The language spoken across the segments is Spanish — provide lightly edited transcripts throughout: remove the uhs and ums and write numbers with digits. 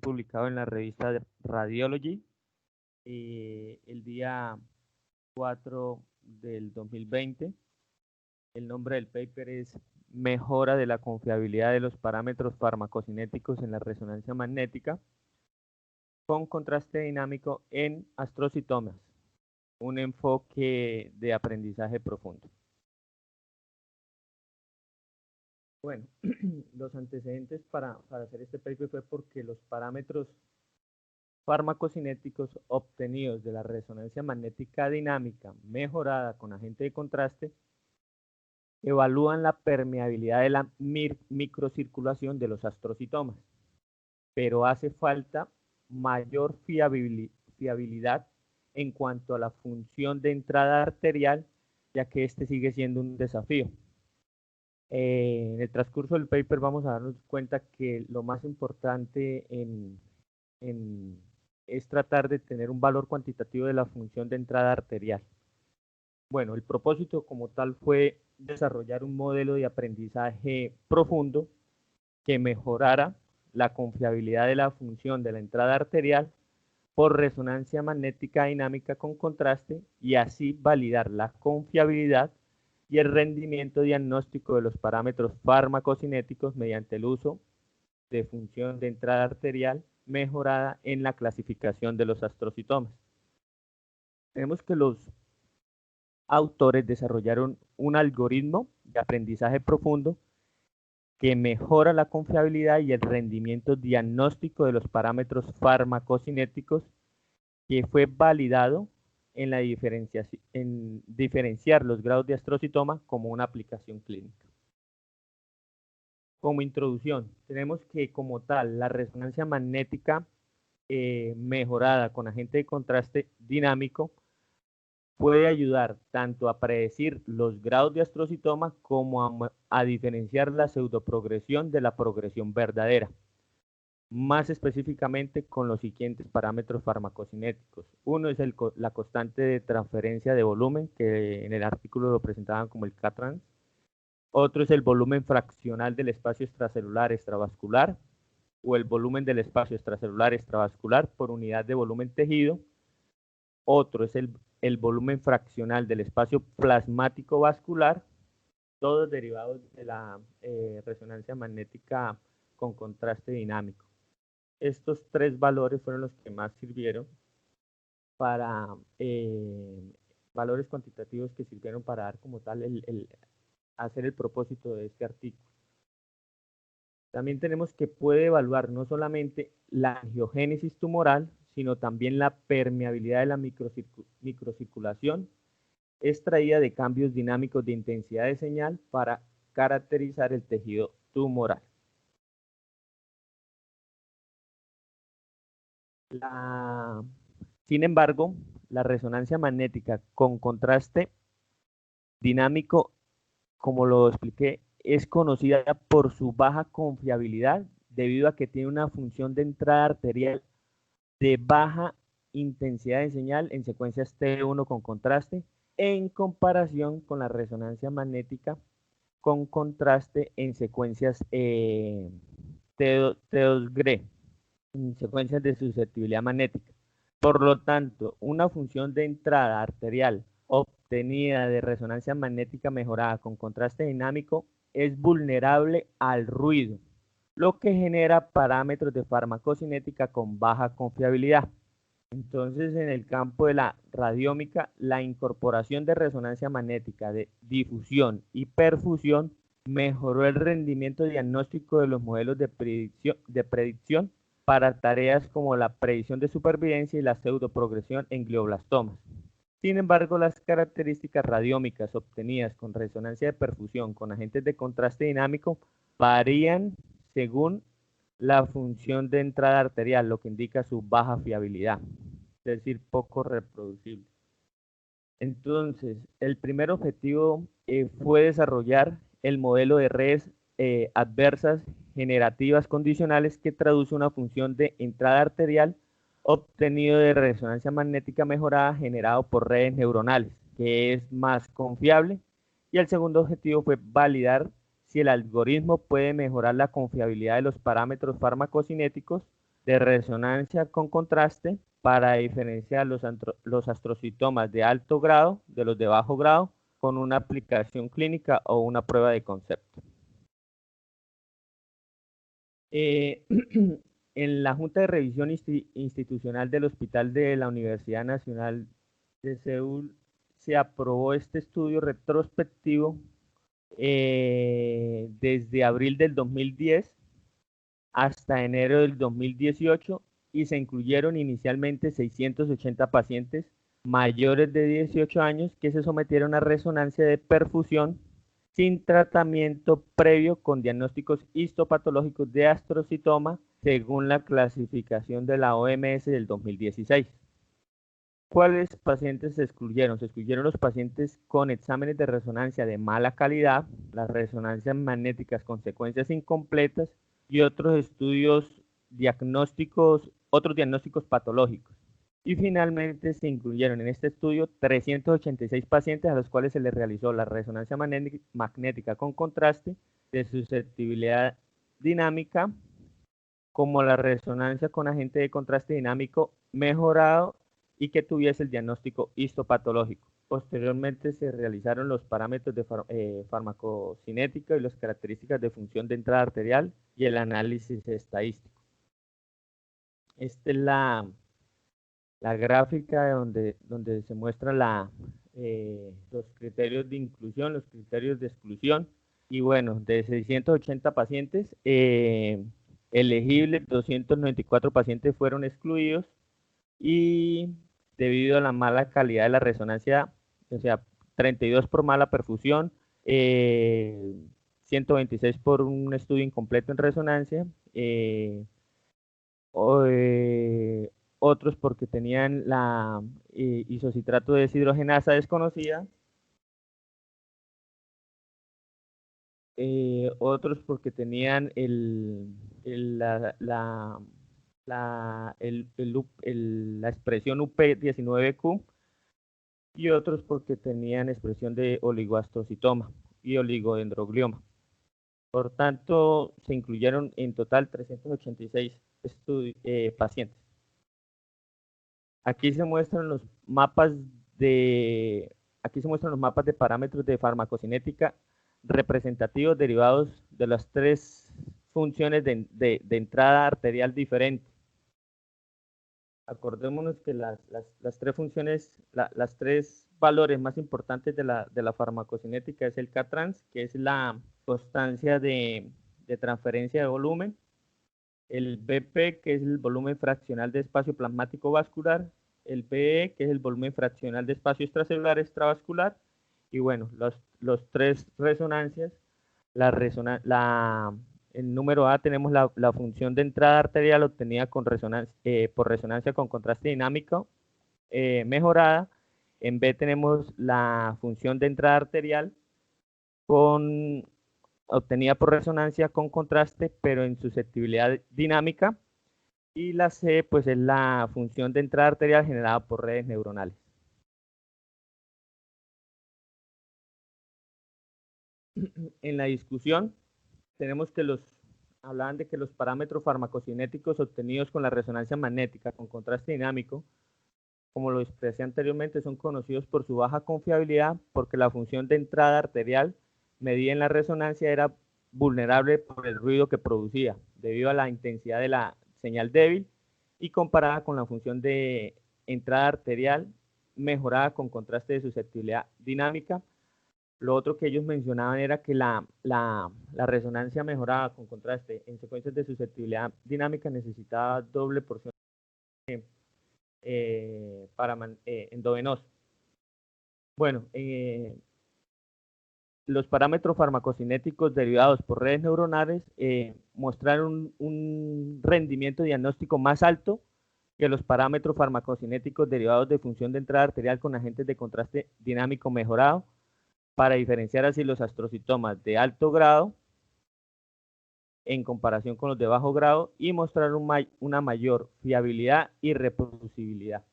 publicado en la revista Radiology el día 4 del 2020. El nombre del paper es Mejora de la confiabilidad de los parámetros farmacocinéticos en la resonancia magnética con contraste dinámico en astrocitomas, un enfoque de aprendizaje profundo. Bueno, los antecedentes para hacer este paper fue porque los parámetros farmacocinéticos obtenidos de la resonancia magnética dinámica mejorada con agente de contraste evalúan la permeabilidad de la microcirculación de los astrocitomas, pero hace falta mayor fiabilidad en cuanto a la función de entrada arterial, ya que este sigue siendo un desafío. En el transcurso del paper vamos a darnos cuenta que lo más importante es tratar de tener un valor cuantitativo de la función de entrada arterial. Bueno, el propósito como tal fue desarrollar un modelo de aprendizaje profundo que mejorara la confiabilidad de la función de la entrada arterial por resonancia magnética dinámica con contraste y así validar la confiabilidad y el rendimiento diagnóstico de los parámetros farmacocinéticos mediante el uso de función de entrada arterial mejorada en la clasificación de los astrocitomas. Tenemos que los autores desarrollaron un algoritmo de aprendizaje profundo que mejora la confiabilidad y el rendimiento diagnóstico de los parámetros farmacocinéticos, que fue validado en la diferenciar los grados de astrocitoma como una aplicación clínica. Como introducción, tenemos que como tal la resonancia magnética mejorada con agente de contraste dinámico puede ayudar tanto a predecir los grados de astrocitoma como a diferenciar la pseudoprogresión de la progresión verdadera. Más específicamente con los siguientes parámetros farmacocinéticos. Uno es la constante de transferencia de volumen, que en el artículo lo presentaban como el K-trans. Otro es el volumen fraccional del espacio extracelular extravascular o el volumen del espacio extracelular extravascular por unidad de volumen tejido. Otro es el volumen fraccional del espacio plasmático vascular, todos derivados de la resonancia magnética con contraste dinámico. Estos tres valores fueron los que más sirvieron para valores cuantitativos que sirvieron para dar como tal hacer el propósito de este artículo. También tenemos que puede evaluar no solamente la angiogénesis tumoral, sino también la permeabilidad de la microcirculación extraída de cambios dinámicos de intensidad de señal para caracterizar el tejido tumoral. Sin embargo, la resonancia magnética con contraste dinámico, como lo expliqué, es conocida por su baja confiabilidad debido a que tiene una función de entrada arterial de baja intensidad de señal en secuencias T1 con contraste en comparación con la resonancia magnética con contraste en secuencias T2-GRE, en secuencias de susceptibilidad magnética. Por lo tanto, una función de entrada arterial obtenida de resonancia magnética mejorada con contraste dinámico es vulnerable al ruido, lo que genera parámetros de farmacocinética con baja confiabilidad. Entonces, en el campo de la radiómica, la incorporación de resonancia magnética de difusión y perfusión mejoró el rendimiento diagnóstico de los modelos de predicción para tareas como la predicción de supervivencia y la pseudoprogresión en glioblastomas. Sin embargo, las características radiómicas obtenidas con resonancia de perfusión con agentes de contraste dinámico varían según la función de entrada arterial, lo que indica su baja fiabilidad, es decir, poco reproducible. Entonces, el primer objetivo fue desarrollar el modelo de redes adversas generativas condicionales que traduce una función de entrada arterial obtenido de resonancia magnética mejorada generado por redes neuronales, que es más confiable. Y el segundo objetivo fue validar si el algoritmo puede mejorar la confiabilidad de los parámetros farmacocinéticos de resonancia con contraste para diferenciar los astrocitomas de alto grado de los de bajo grado con una aplicación clínica o una prueba de concepto. En la Junta de Revisión Institucional del Hospital de la Universidad Nacional de Seúl se aprobó este estudio retrospectivo desde abril del 2010 hasta enero del 2018 y se incluyeron inicialmente 680 pacientes mayores de 18 años que se sometieron a resonancia de perfusión sin tratamiento previo con diagnósticos histopatológicos de astrocitoma según la clasificación de la OMS del 2016. ¿Cuáles pacientes se excluyeron? Se excluyeron los pacientes con exámenes de resonancia de mala calidad, las resonancias magnéticas con secuencias incompletas y otros estudios diagnósticos, otros diagnósticos patológicos. Y finalmente se incluyeron en este estudio 386 pacientes a los cuales se les realizó la resonancia magnética con contraste de susceptibilidad dinámica, como la resonancia con agente de contraste dinámico mejorado y que tuviese el diagnóstico histopatológico. Posteriormente se realizaron los parámetros de farmacocinética y las características de función de entrada arterial y el análisis estadístico. Esta es la gráfica donde se muestra los criterios de inclusión, los criterios de exclusión. Y bueno, de 680 pacientes elegibles, 294 pacientes fueron excluidos y debido a la mala calidad de la resonancia, o sea, 32 por mala perfusión, 126 por un estudio incompleto en resonancia, otros porque tenían la isocitrato de deshidrogenasa desconocida, otros porque tenían la expresión UP19Q y otros porque tenían expresión de oligoastrocitoma y oligodendroglioma. Por tanto, se incluyeron en total 386 pacientes. Aquí se muestran los mapas de parámetros de farmacocinética representativos derivados de las tres funciones de entrada arterial diferente. Acordémonos que las tres funciones, las tres valores más importantes de la farmacocinética es el K-trans, que es la constancia de transferencia de volumen, el BP, que es el volumen fraccional de espacio plasmático vascular, el BE, que es el volumen fraccional de espacio extracelular extravascular, y bueno, los tres resonancias, el número A tenemos la función de entrada arterial obtenida con por resonancia con contraste dinámico mejorada. En B tenemos la función de entrada arterial obtenida por resonancia con contraste, pero en susceptibilidad dinámica. Y la C, pues, es la función de entrada arterial generada por redes neuronales. En la discusión tenemos que hablaban de que los parámetros farmacocinéticos obtenidos con la resonancia magnética con contraste dinámico, como lo expresé anteriormente, son conocidos por su baja confiabilidad porque la función de entrada arterial medida en la resonancia era vulnerable por el ruido que producía debido a la intensidad de la señal débil y comparada con la función de entrada arterial mejorada con contraste de susceptibilidad dinámica. Lo otro que ellos mencionaban era que la resonancia mejorada con contraste en secuencias de susceptibilidad dinámica necesitaba doble porción endovenosa. Bueno, los parámetros farmacocinéticos derivados por redes neuronales mostraron un rendimiento diagnóstico más alto que los parámetros farmacocinéticos derivados de función de entrada arterial con agentes de contraste dinámico mejorado, para diferenciar así los astrocitomas de alto grado en comparación con los de bajo grado y mostrar una mayor fiabilidad y reproducibilidad.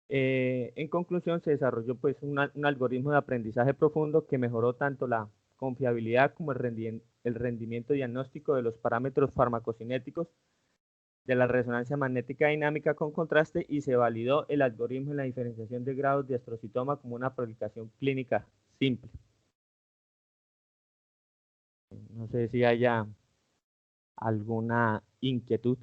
En conclusión, se desarrolló pues un algoritmo de aprendizaje profundo que mejoró tanto la confiabilidad como el el rendimiento diagnóstico de los parámetros farmacocinéticos de la resonancia magnética dinámica con contraste y se validó el algoritmo en la diferenciación de grados de astrocitoma como una aplicación clínica simple. No sé si haya alguna inquietud.